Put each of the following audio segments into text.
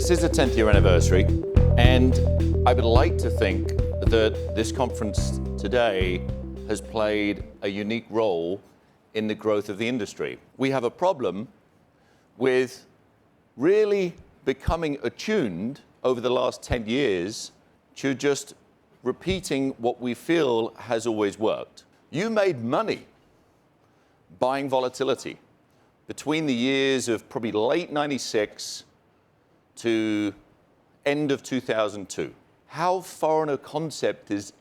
This is the 10th year anniversary, and I would like to think that this conference today has played a unique role in the growth of the industry. We have a problem with really becoming attuned over the last 10 years to just repeating what we feel has always worked. You made money buying volatility between the years of probably late 96 to end of 2002. How foreign a concept is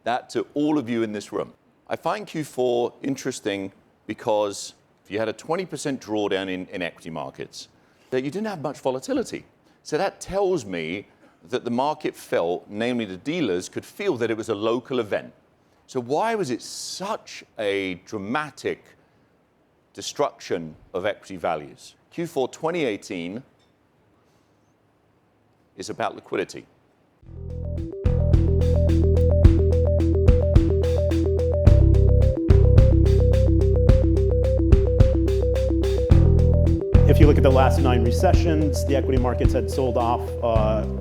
that to all of you in this room? I find Q4 interesting because if you had a 20% drawdown in equity markets, that you didn't have much volatility. So that tells me that the market felt, namely the dealers, could feel that it was a local event. So why was it such a dramatic destruction of equity values? Q4 2018 is about liquidity. If you look at the last 9 recessions, the equity markets had sold off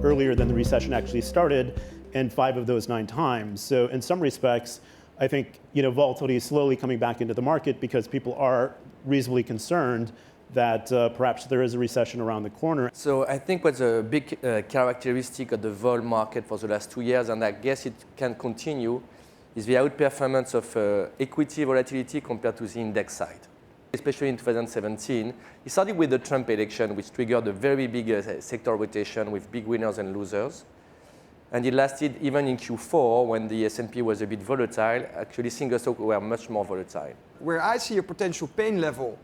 earlier than the recession actually started, and 5 of those 9 times. So in some respects, I think volatility is slowly coming back into the market because people are reasonably concerned that perhaps there is a recession around the corner. So I think what's a big characteristic of the vol market for the last 2 years, and I guess it can continue, is the outperformance of equity volatility compared to the index side. Especially in 2017, it started with the Trump election, which triggered a very big sector rotation with big winners and losers. And it lasted even in Q4 when the S&P was a bit volatile. Actually, single stock were much more volatile. Where I see a potential pain level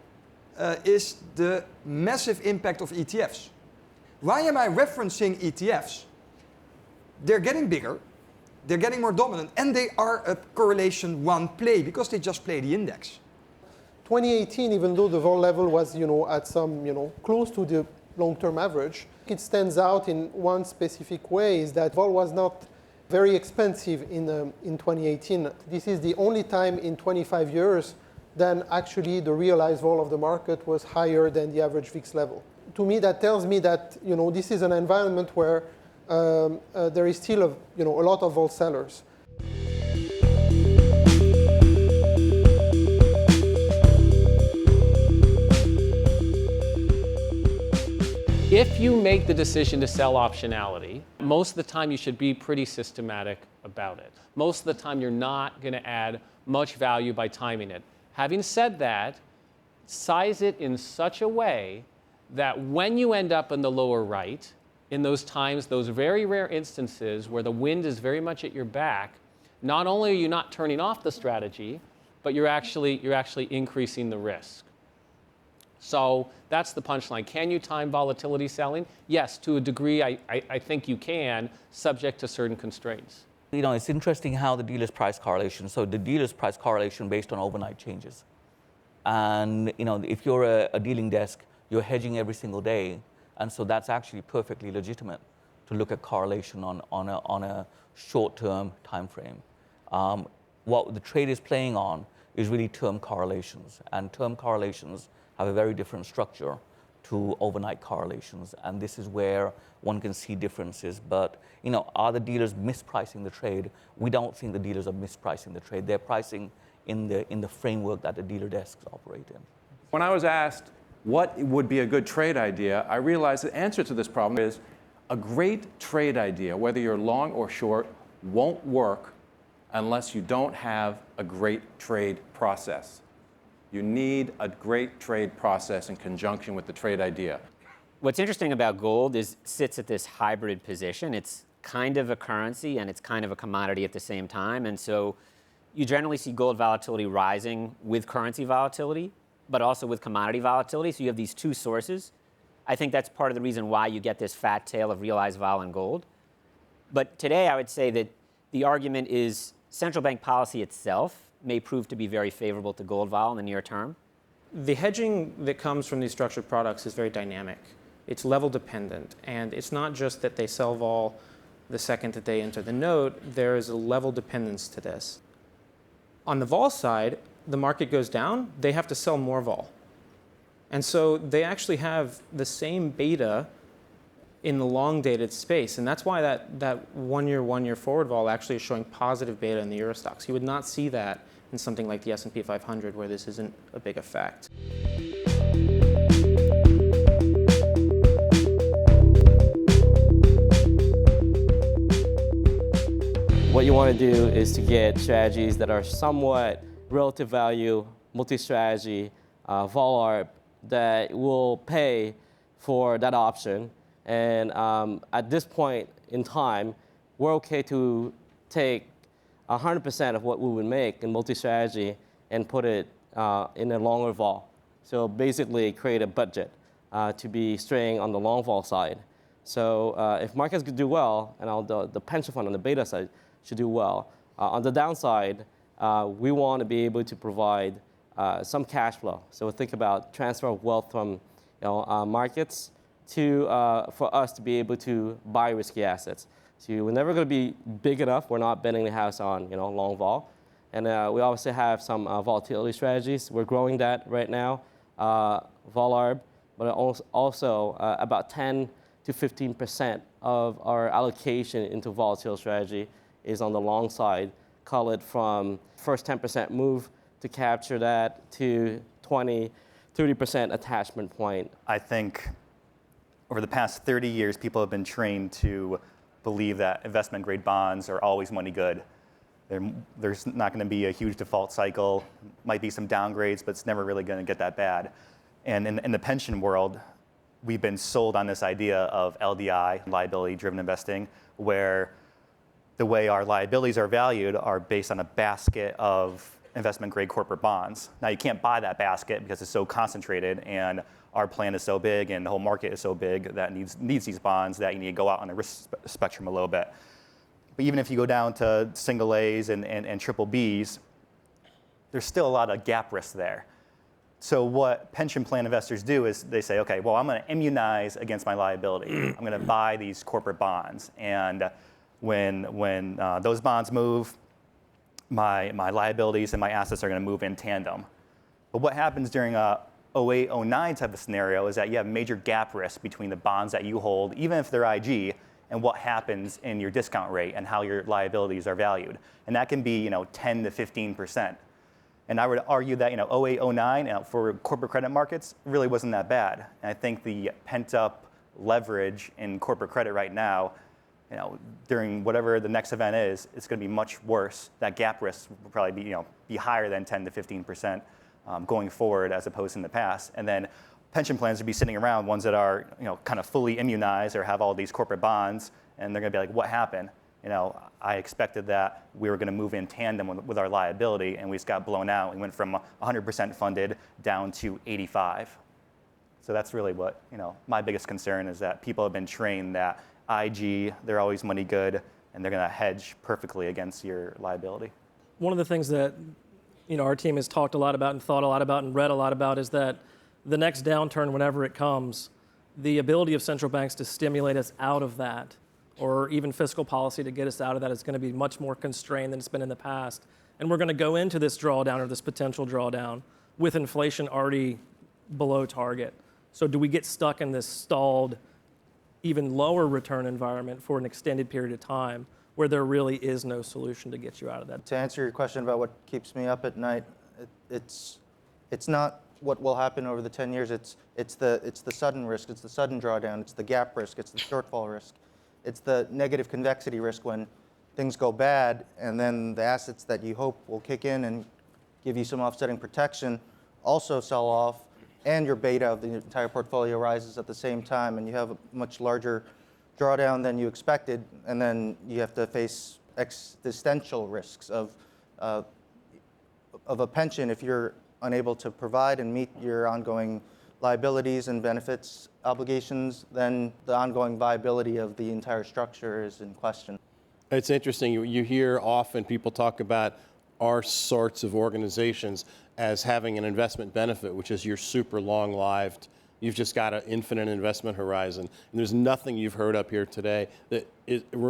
is the massive impact of ETFs. Why am I referencing ETFs? They're getting bigger, they're getting more dominant, and they are a correlation 1 play because they just play the index. 2018, even though the vol level was at some close to the long-term average, it stands out in one specific way, is that vol was not very expensive in 2018. This is the only time in 25 years then actually the realized vol of the market was higher than the average VIX level. To me, that tells me that this is an environment where there is still a lot of vol sellers. If you make the decision to sell optionality, most of the time you should be pretty systematic about it. Most of the time you're not going to add much value by timing it. Having said that, size it in such a way that when you end up in the lower right, in those times, those very rare instances where the wind is very much at your back, not only are you not turning off the strategy, but you're actually increasing the risk. So that's the punchline. Can you time volatility selling? Yes, to a degree, I think you can, subject to certain constraints. It's interesting how the dealer's price correlation. So the dealer's price correlation based on overnight changes. And if you're a dealing desk, you're hedging every single day. And so that's actually perfectly legitimate to look at correlation on a short-term time frame. What the trade is playing on is really term correlations. And term correlations have a very different structure to overnight correlations, and this is where one can see differences. But are the dealers mispricing the trade? We don't think the dealers are mispricing the trade. They're pricing in the framework that the dealer desks operate in. When I was asked what would be a good trade idea, I realized the answer to this problem is a great trade idea, whether you're long or short, won't work unless you don't have a great trade process. You need a great trade process in conjunction with the trade idea. What's interesting about gold is it sits at this hybrid position. It's kind of a currency and it's kind of a commodity at the same time. And so you generally see gold volatility rising with currency volatility, but also with commodity volatility. So you have these two sources. I think that's part of the reason why you get this fat tail of realized vol in gold. But today I would say that the argument is central bank policy itself may prove to be very favorable to gold vol in the near term. The hedging that comes from these structured products is very dynamic. It's level dependent, and it's not just that they sell vol the second that they enter the note. There is a level dependence to this. On the vol side, the market goes down, they have to sell more vol. And so they actually have the same beta in the long dated space. And that's why that 1 year forward vol actually is showing positive beta in the Euro stocks. You would not see that in something like the S&P 500 where this isn't a big effect. What you want to do is to get strategies that are somewhat relative value, multi-strategy, vol arb, that will pay for that option. And at this point in time, we're okay to take 100% of what we would make in multi-strategy and put it in a longer vol. So basically create a budget to be staying on the long vol side. So if markets could do well, and the pension fund on the beta side should do well. On the downside, we want to be able to provide some cash flow. So think about transfer of wealth from markets to for us to be able to buy risky assets. So we're never going to be big enough. We're not betting the house on long vol, and we obviously have some volatility strategies. We're growing that right now, vol arb, but also about 10 to 15% of our allocation into volatile strategy is on the long side. Call it from first 10% move to capture that to 20, 30% attachment point. I think over the past 30 years, people have been trained to believe that investment grade bonds are always money good. There's not going to be a huge default cycle, might be some downgrades, but it's never really going to get that bad. And in the pension world, we've been sold on this idea of LDI, liability-driven investing, where the way our liabilities are valued are based on a basket of investment-grade corporate bonds. Now, you can't buy that basket because it's so concentrated, and our plan is so big, and the whole market is so big that needs these bonds that you need to go out on the risk spectrum a little bit. But even if you go down to single A's and triple B's, there's still a lot of gap risk there. So what pension plan investors do is they say, okay, well, I'm going to immunize against my liability. I'm going to buy these corporate bonds. And when those bonds move, my liabilities and my assets are going to move in tandem. But what happens during a 08, 09 type of scenario is that you have major gap risk between the bonds that you hold, even if they're IG, and what happens in your discount rate and how your liabilities are valued. And that can be 10 to 15%. And I would argue that 08, 09 for corporate credit markets really wasn't that bad. And I think the pent up leverage in corporate credit right now, during whatever the next event is, it's going to be much worse. That gap risk will probably be higher than 10 to 15% going forward as opposed to in the past. And then pension plans would be sitting around, ones that are kind of fully immunized or have all these corporate bonds, and they're going to be like, what happened? I expected that we were going to move in tandem with our liability, and we just got blown out. We went from 100% funded down to 85. So that's really what my biggest concern is, that people have been trained that IG, they're always money good, and they're going to hedge perfectly against your liability. One of the things that our team has talked a lot about and thought a lot about and read a lot about is that the next downturn, whenever it comes, the ability of central banks to stimulate us out of that, or even fiscal policy to get us out of that, is going to be much more constrained than it's been in the past. And we're going to go into this drawdown, or this potential drawdown, with inflation already below target. So do we get stuck in this stalled, even lower return environment for an extended period of time where there really is no solution to get you out of that? To answer your question about what keeps me up at night, it's not what will happen over the 10 years. It's the sudden risk, it's the sudden drawdown, it's the gap risk, it's the shortfall risk, it's the negative convexity risk when things go bad, and then the assets that you hope will kick in and give you some offsetting protection also sell off, and your beta of the entire portfolio rises at the same time, and you have a much larger drawdown than you expected, and then you have to face existential risks of a pension if you're unable to provide and meet your ongoing liabilities and benefits obligations. Then the ongoing viability of the entire structure is in question. It's interesting, you hear often people talk about our sorts of organizations as having an investment benefit, which is your super long-lived You've just got an infinite investment horizon. And there's nothing you've heard up here today that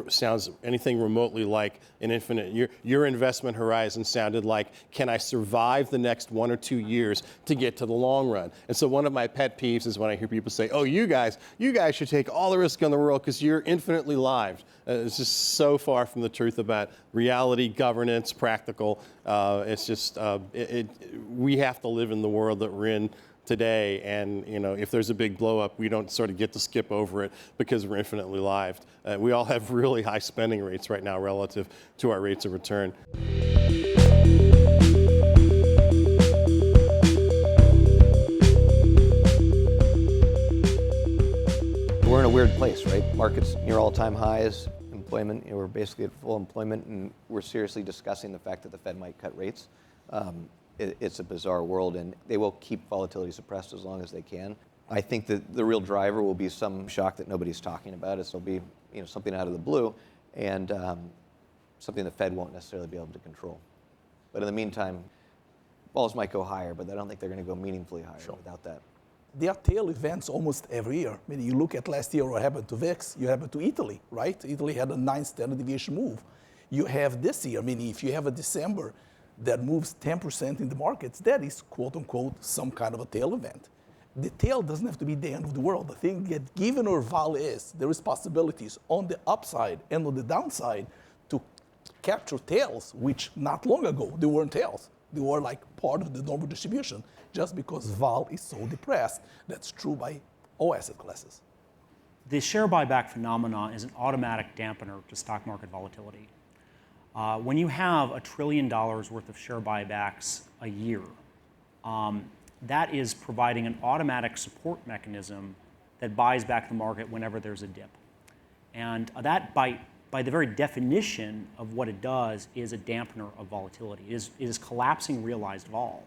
sounds anything remotely like an infinite. Your investment horizon sounded like, can I survive the next 1 or 2 years to get to the long run? And so one of my pet peeves is when I hear people say, oh, you guys should take all the risk in the world because you're infinitely lived. It's just so far from the truth about reality, governance, practical. It's just, we have to live in the world that we're in today, and if there's a big blow up, we don't sort of get to skip over it because we're infinitely lived. We all have really high spending rates right now relative to our rates of return. We're in a weird place, right? Markets near all-time highs, employment, we're basically at full employment, and we're seriously discussing the fact that the Fed might cut rates. It's a bizarre world, and they will keep volatility suppressed as long as they can. I think that the real driver will be some shock that nobody's talking about. It'll be something out of the blue, and something the Fed won't necessarily be able to control. But in the meantime, vols might go higher, but I don't think they're going to go meaningfully higher without that. There are tail events almost every year. I mean, you look at last year what happened to VIX, you happened to Italy, right? Italy had a 9 standard deviation move. You have this year, I mean, if you have a December that moves 10% in the markets, that is, quote unquote, some kind of a tail event. The tail doesn't have to be the end of the world. The thing that given where vol is, there is possibilities on the upside and on the downside to capture tails, which not long ago, they weren't tails. They were like part of the normal distribution, just because vol is so depressed. That's true by all asset classes. The share buyback phenomenon is an automatic dampener to stock market volatility. When you have $1 trillion worth of share buybacks a year, that is providing an automatic support mechanism that buys back the market whenever there's a dip. And that, by the very definition of what it does, is a dampener of volatility. It is collapsing realized vol.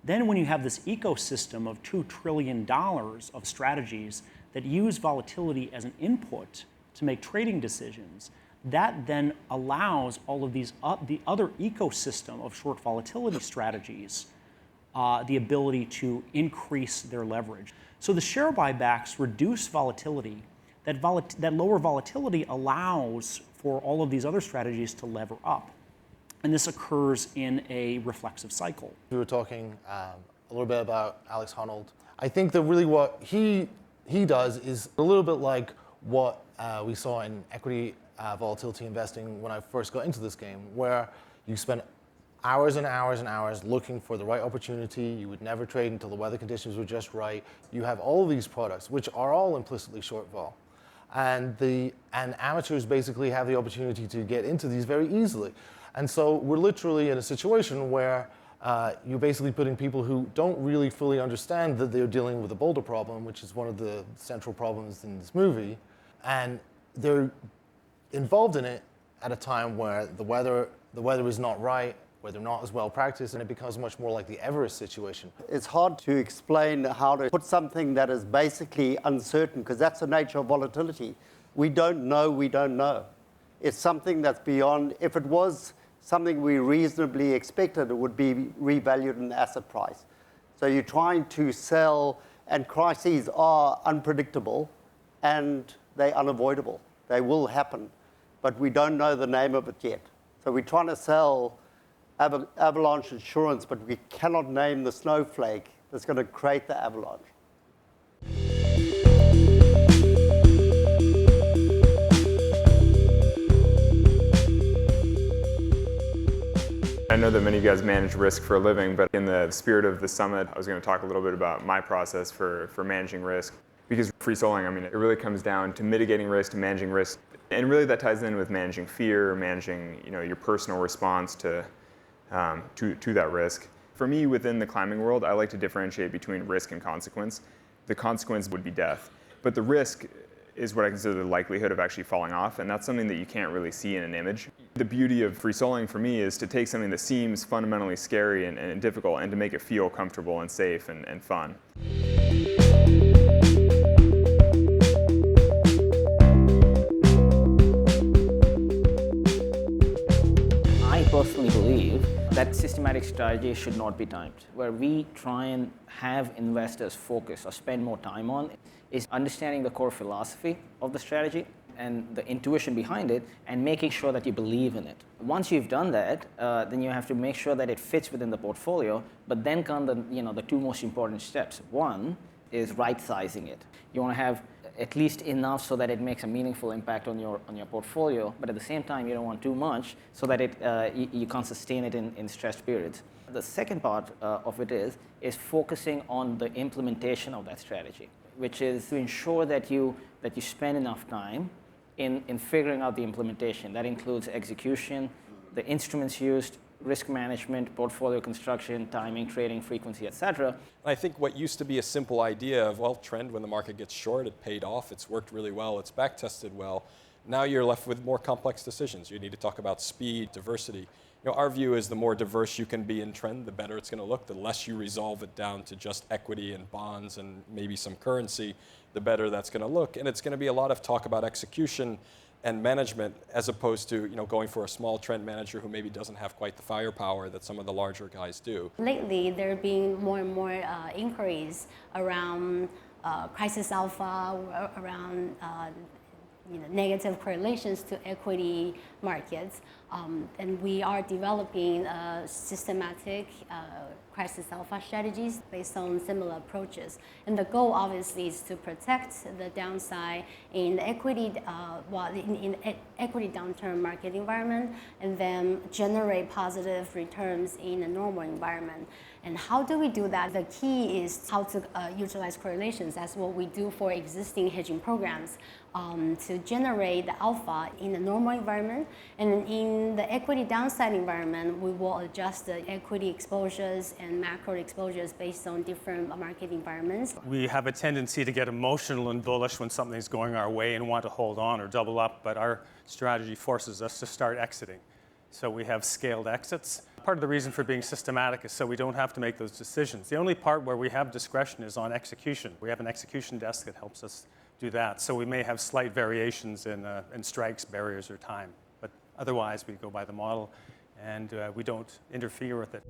Then when you have this ecosystem of $2 trillion of strategies that use volatility as an input to make trading decisions, that then allows all of these the other ecosystem of short volatility strategies the ability to increase their leverage. So the share buybacks reduce volatility. That lower volatility allows for all of these other strategies to lever up. And this occurs in a reflexive cycle. We were talking a little bit about Alex Honnold. I think that really what he does is a little bit like what we saw in equity volatility investing when I first got into this game, where you spend hours and hours and hours looking for the right opportunity. You would never trade until the weather conditions were just right. You have all these products, which are all implicitly short vol. And amateurs basically have the opportunity to get into these very easily. And so we're literally in a situation where you're basically putting people who don't really fully understand that they're dealing with a boulder problem, which is one of the central problems in this movie. And they're involved in it at a time where the weather is not right, where they're not as well practiced, and it becomes much more like the Everest situation. It's hard to explain how to put something that is basically uncertain, because that's the nature of volatility. We don't know, we don't know. It's something that's beyond, if it was something we reasonably expected, it would be revalued in the asset price. So you're trying to sell, and crises are unpredictable, and they're unavoidable. They will happen, but we don't know the name of it yet. So we're trying to sell avalanche insurance, but we cannot name the snowflake that's going to create the avalanche. I know that many of you guys manage risk for a living, but in the spirit of the summit, I was going to talk a little bit about my process for managing risk. Because free soloing, I mean, it really comes down to mitigating risk, to managing risk, and really that ties in with managing fear, managing your personal response to that risk. For me, within the climbing world, I like to differentiate between risk and consequence. The consequence would be death, but the risk is what I consider the likelihood of actually falling off, and that's something that you can't really see in an image. The beauty of free soloing for me is to take something that seems fundamentally scary and difficult and to make it feel comfortable and safe and fun. I personally believe That systematic strategy should not be timed. Where we try and have investors focus or spend more time on is understanding the core philosophy of the strategy and the intuition behind it, and making sure that you believe in it. Once you've done that, then you have to make sure that it fits within the portfolio, but then come the two most important steps. One is right-sizing it. You want to have at least enough so that it makes a meaningful impact on your portfolio, but at the same time, you don't want too much so that you can't sustain it in stressed periods. The second part of it is focusing on the implementation of that strategy, which is to ensure that you spend enough time in figuring out the implementation. That includes execution, the instruments used, risk management, portfolio construction, timing, trading, frequency, etc. I think what used to be a simple idea of, well, trend when the market gets short, it paid off, it's worked really well, it's back tested well. Now you're left with more complex decisions. You need to talk about speed, diversity. Our view is the more diverse you can be in trend, the better it's going to look. The less you resolve it down to just equity and bonds and maybe some currency, the better that's going to look. And it's going to be a lot of talk about execution and management, as opposed to going for a small trend manager who maybe doesn't have quite the firepower that some of the larger guys do. Lately, there have been more and more inquiries around crisis alpha, around negative correlations to equity markets, and we are developing systematic crisis alpha strategies based on similar approaches. And the goal obviously is to protect the downside in the equity, in equity downturn market environment, and then generate positive returns in a normal environment. And how do we do that? The key is how to utilize correlations. That's what we do for existing hedging programs to generate the alpha in a normal environment. And in the equity downside environment, we will adjust the equity exposures and macro exposures based on different market environments. We have a tendency to get emotional and bullish when something's going our way and want to hold on or double up, but our strategy forces us to start exiting. So we have scaled exits. Part of the reason for being systematic is so we don't have to make those decisions. The only part where we have discretion is on execution. We have an execution desk that helps us do that. So we may have slight variations in strikes, barriers, or time. But otherwise, we go by the model, and we don't interfere with it.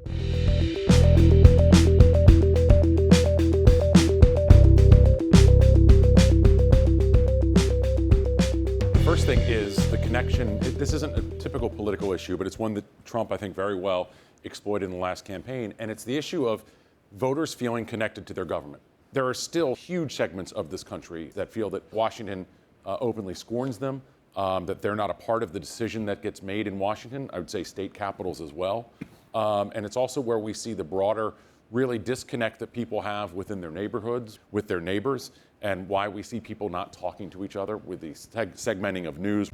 First thing is the connection. This isn't a typical political issue, but it's one that Trump, I think, very well exploited in the last campaign, and it's the issue of voters feeling connected to their government. There are still huge segments of this country that feel that Washington openly scorns them, that they're not a part of the decision that gets made in Washington. I would say state capitals as well. And it's also where we see the broader really disconnect that people have within their neighborhoods, with their neighbors, and why we see people not talking to each other with the segmenting of news.